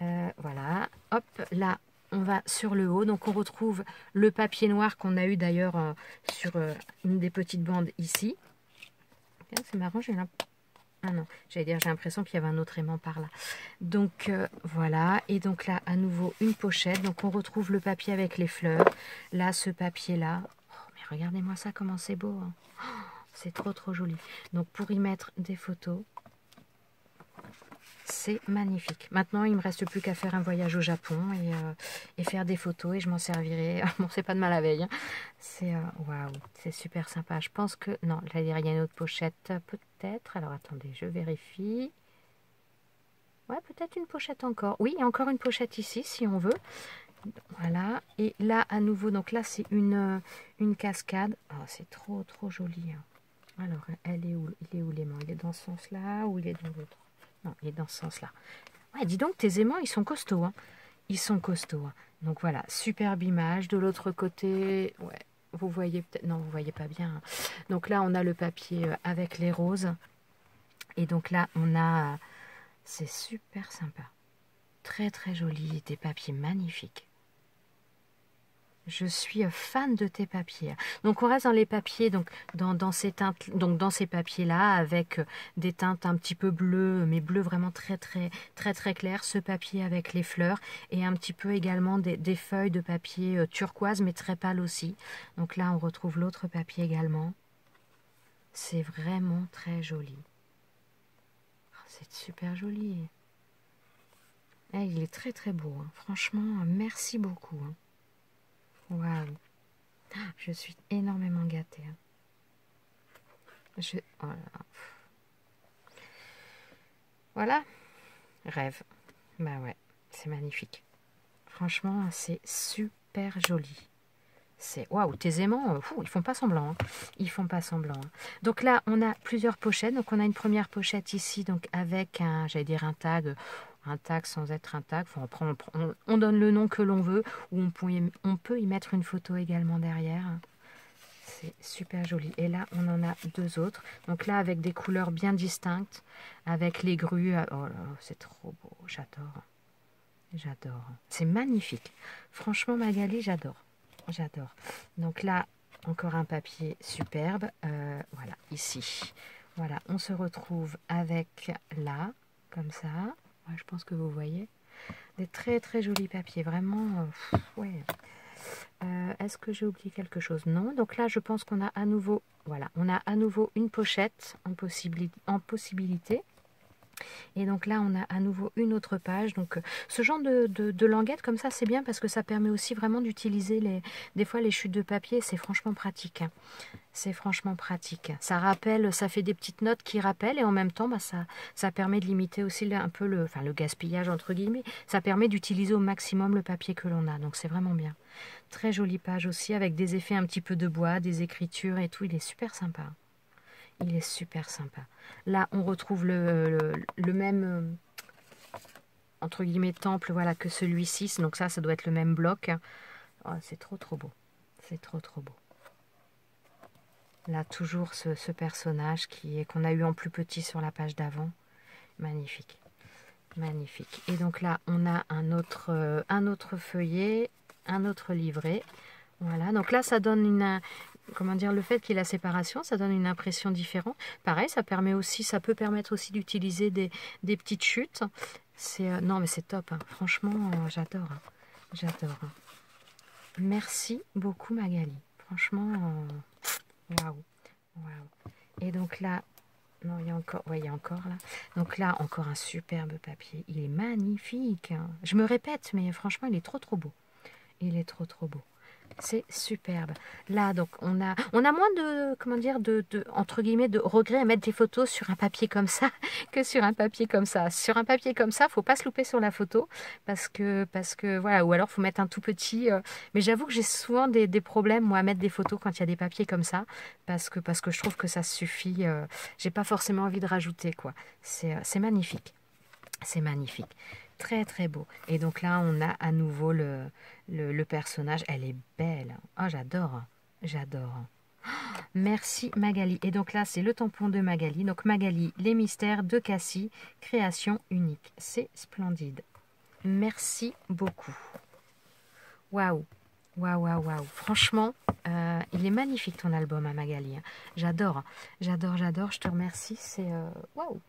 Voilà. Hop, là, on va sur le haut. Donc on retrouve le papier noir qu'on a eu d'ailleurs sur une des petites bandes ici. C'est marrant, ah non, j'allais dire, j'ai l'impression qu'il y avait un autre aimant par là. Donc voilà, et donc là, à nouveau, une pochette. Donc on retrouve le papier avec les fleurs. Là, ce papier-là. Oh, mais regardez-moi ça, comment c'est beau, hein. C'est trop trop joli. Donc pour y mettre des photos, c'est magnifique. Maintenant, il ne me reste plus qu'à faire un voyage au Japon et faire des photos et je m'en servirai. Bon, c'est pas de mal à veille, hein. C'est waouh, c'est super sympa. Je pense que non, là il y a une autre pochette peut-être. Alors attendez, je vérifie. Ouais, peut-être une pochette encore. Oui, il y a encore une pochette ici si on veut. Voilà. Et là à nouveau, donc là c'est une cascade. Oh, c'est trop trop joli, hein. Alors, elle est où? Il est où l'aimant? Il est dans ce sens-là ou il est dans l'autre? Non, il est dans ce sens-là. Ouais, dis donc, tes aimants, ils sont costauds, hein. Ils sont costauds, hein. Donc voilà, superbe image. De l'autre côté, ouais, vous voyez peut-être... Non, vous voyez pas bien, hein. Donc là, on a le papier avec les roses. Et donc là, on a... C'est super sympa. Très, très joli. Des papiers magnifiques. Je suis fan de tes papiers. Donc on reste dans les papiers, donc dans ces teintes, donc dans ces papiers-là, avec des teintes un petit peu bleues, mais bleu vraiment très très très très clair. Ce papier avec les fleurs et un petit peu également des feuilles de papier turquoise, mais très pâle aussi. Donc là on retrouve l'autre papier également. C'est vraiment très joli. Oh, c'est super joli. Eh, il est très très beau, hein. Franchement, merci beaucoup, hein. Waouh. Je suis énormément gâtée, hein. Oh là là. Voilà, rêve. Bah ouais, c'est magnifique. Franchement, c'est super joli. C'est waouh, tes aimants, ils font pas semblant, hein. Ils font pas semblant, hein. Donc là, on a plusieurs pochettes. Donc on a une première pochette ici, donc avec un, j'allais dire un tag sans être un tag. Enfin, on donne le nom que l'on veut, ou on peut y mettre une photo également derrière. C'est super joli. Et là, on en a deux autres. Donc là, avec des couleurs bien distinctes, avec les grues. Oh là, c'est trop beau. J'adore. J'adore. C'est magnifique. Franchement, Magali, j'adore. J'adore. Donc là, encore un papier superbe. Voilà, ici. Voilà, on se retrouve avec là, comme ça. Ouais, je pense que vous voyez. Des très très jolis papiers. Vraiment, ouais. Est-ce que j'ai oublié quelque chose? Non. Donc là, je pense qu'on a à nouveau, voilà, on a à nouveau une pochette en possibilité. Et donc là, on a à nouveau une autre page. Donc ce genre de languette comme ça, c'est bien parce que ça permet aussi vraiment d'utiliser des fois les chutes de papier. C'est franchement pratique, hein. C'est franchement pratique. Ça rappelle, ça fait des petites notes qui rappellent et en même temps, bah, ça permet de limiter aussi un peu le gaspillage entre guillemets. Ça permet d'utiliser au maximum le papier que l'on a. Donc c'est vraiment bien. Très jolie page aussi avec des effets un petit peu de bois, des écritures et tout. Il est super sympa. Il est super sympa. Là, on retrouve le même, entre guillemets, temple voilà, que celui-ci. Donc ça doit être le même bloc. Oh, c'est trop, trop beau. C'est trop, trop beau. Là, toujours ce personnage qu'on a eu en plus petit sur la page d'avant. Magnifique. Magnifique. Et donc là, on a un autre feuillet, un autre livret. Voilà, donc là, ça donne comment dire, le fait qu'il y ait la séparation, ça donne une impression différente. Pareil, ça peut permettre aussi d'utiliser des petites chutes. Non, mais c'est top, hein. Franchement, j'adore. Hein. J'adore. Hein. Merci beaucoup, Magali. Franchement, waouh. Waouh. Et donc là, non, il y a encore, ouais, il y a encore là. Donc là, encore un superbe papier. Il est magnifique. Hein. Je me répète, mais franchement, il est trop beau. Il est trop beau. C'est superbe. Là, donc, on a moins de, comment dire, entre guillemets, de regrets à mettre des photos sur un papier comme ça que sur un papier comme ça. Sur un papier comme ça, faut pas se louper sur la photo parce que voilà, ou alors faut mettre un tout petit. Mais j'avoue que j'ai souvent des problèmes, moi, à mettre des photos quand il y a des papiers comme ça parce que je trouve que ça suffit. J'ai pas forcément envie de rajouter, quoi. C'est magnifique. C'est magnifique. Très beau. Et donc là, on a à nouveau le personnage. Elle est belle. Oh, j'adore. J'adore. Merci Magali. Et donc là, c'est le tampon de Magali. Donc Magali, les mystères de Cassie, création unique. C'est splendide. Merci beaucoup. Waouh. Waouh. Franchement, il est magnifique ton album, hein, Magali. J'adore. J'adore. Je te remercie. C'est waouh.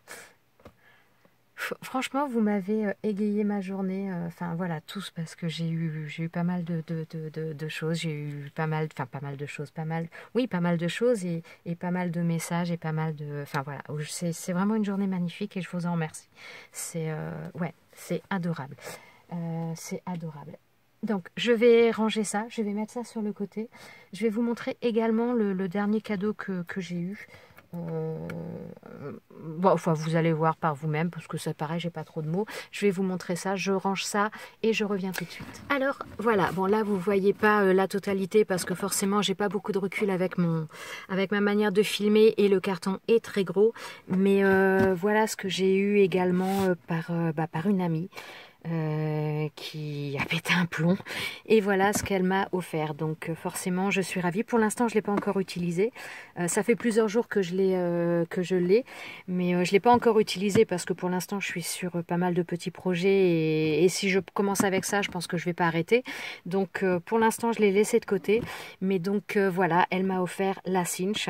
Franchement, vous m'avez égayé ma journée, enfin voilà, tous, parce que j'ai eu pas mal de choses, j'ai eu pas mal de choses et pas mal de messages et pas mal de, enfin voilà, c'est vraiment une journée magnifique et je vous en remercie. Ouais, c'est adorable, c'est adorable. Donc, je vais ranger ça, je vais mettre ça sur le côté. Je vais vous montrer également le dernier cadeau que j'ai eu. Bon, enfin, vous allez voir par vous-même parce que c'est pareil, j'ai pas trop de mots. Je vais vous montrer ça, je range ça et je reviens tout de suite. Alors voilà, bon là vous voyez pas la totalité parce que forcément j'ai pas beaucoup de recul avec ma manière de filmer et le carton est très gros. Mais voilà ce que j'ai eu également par une amie. Qui a pété un plomb et voilà ce qu'elle m'a offert, donc forcément je suis ravie. Pour l'instant je l'ai pas encore utilisé, ça fait plusieurs jours que je l'ai mais je l'ai pas encore utilisé parce que pour l'instant je suis sur pas mal de petits projets et si je commence avec ça je pense que je vais pas arrêter, donc pour l'instant je l'ai laissé de côté, mais donc voilà, elle m'a offert la cinch.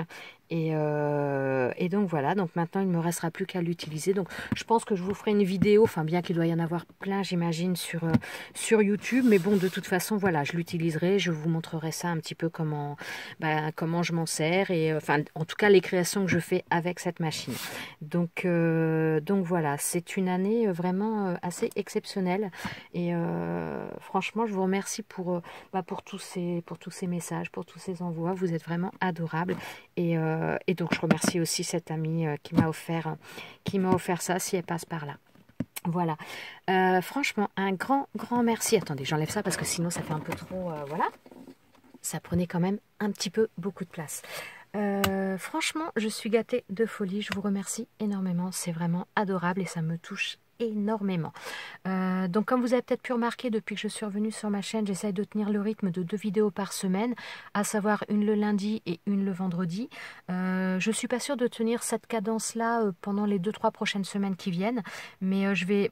Et donc voilà, donc maintenant il ne me restera plus qu'à l'utiliser. Donc je pense que je vous ferai une vidéo, enfin bien qu'il doit y en avoir plein j'imagine sur YouTube, mais bon de toute façon voilà, je l'utiliserai, je vous montrerai ça un petit peu comment je m'en sers et enfin en tout cas les créations que je fais avec cette machine. Donc voilà, c'est une année vraiment assez exceptionnelle et franchement je vous remercie pour tous ces messages, pour tous ces envois, vous êtes vraiment adorables et donc je remercie aussi cette amie qui m'a offert ça si elle passe par là. Voilà, franchement un grand merci. Attendez, j'enlève ça parce que sinon ça fait un peu trop, voilà, ça prenait quand même un petit peu beaucoup de place. Franchement je suis gâtée de folie, je vous remercie énormément, c'est vraiment adorable et ça me touche énormément. Donc comme vous avez peut-être pu remarquer, depuis que je suis revenue sur ma chaîne, j'essaye de tenir le rythme de 2 vidéos par semaine, à savoir une le lundi et une le vendredi. Je suis pas sûre de tenir cette cadence là pendant les 2-3 prochaines semaines qui viennent, mais je vais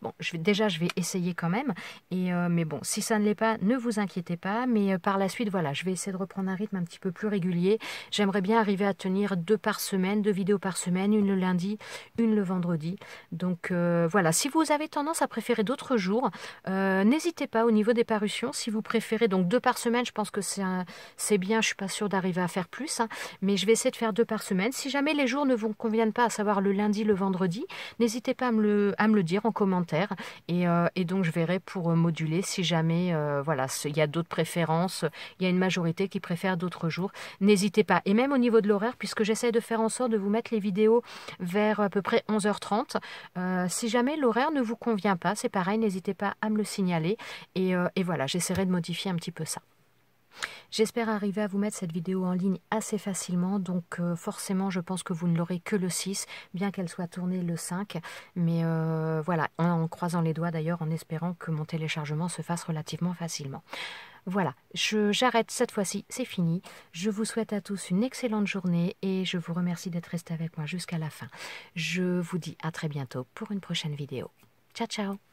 essayer quand même, mais bon, si ça ne l'est pas, ne vous inquiétez pas, mais par la suite voilà, je vais essayer de reprendre un rythme un petit peu plus régulier. J'aimerais bien arriver à tenir 2 par semaine, 2 vidéos par semaine, une le lundi, une le vendredi. Donc voilà, si vous avez tendance à préférer d'autres jours, n'hésitez pas au niveau des parutions. Si vous préférez donc 2 par semaine, je pense que c'est bien. Je suis pas sûre d'arriver à faire plus, hein, mais je vais essayer de faire 2 par semaine. Si jamais les jours ne vous conviennent pas, à savoir le lundi, le vendredi, n'hésitez pas à me le dire en commentaire et donc je verrai pour moduler si jamais voilà, il y a d'autres préférences, il y a une majorité qui préfère d'autres jours. N'hésitez pas, et même au niveau de l'horaire, puisque j'essaie de faire en sorte de vous mettre les vidéos vers à peu près 11h30. Si jamais l'horaire ne vous convient pas, c'est pareil, n'hésitez pas à me le signaler et voilà, j'essaierai de modifier un petit peu ça. J'espère arriver à vous mettre cette vidéo en ligne assez facilement, donc forcément je pense que vous ne l'aurez que le 6, bien qu'elle soit tournée le 5, mais voilà, en croisant les doigts d'ailleurs, en espérant que mon téléchargement se fasse relativement facilement. Voilà, j'arrête cette fois-ci, c'est fini. Je vous souhaite à tous une excellente journée et je vous remercie d'être resté avec moi jusqu'à la fin. Je vous dis à très bientôt pour une prochaine vidéo. Ciao, ciao!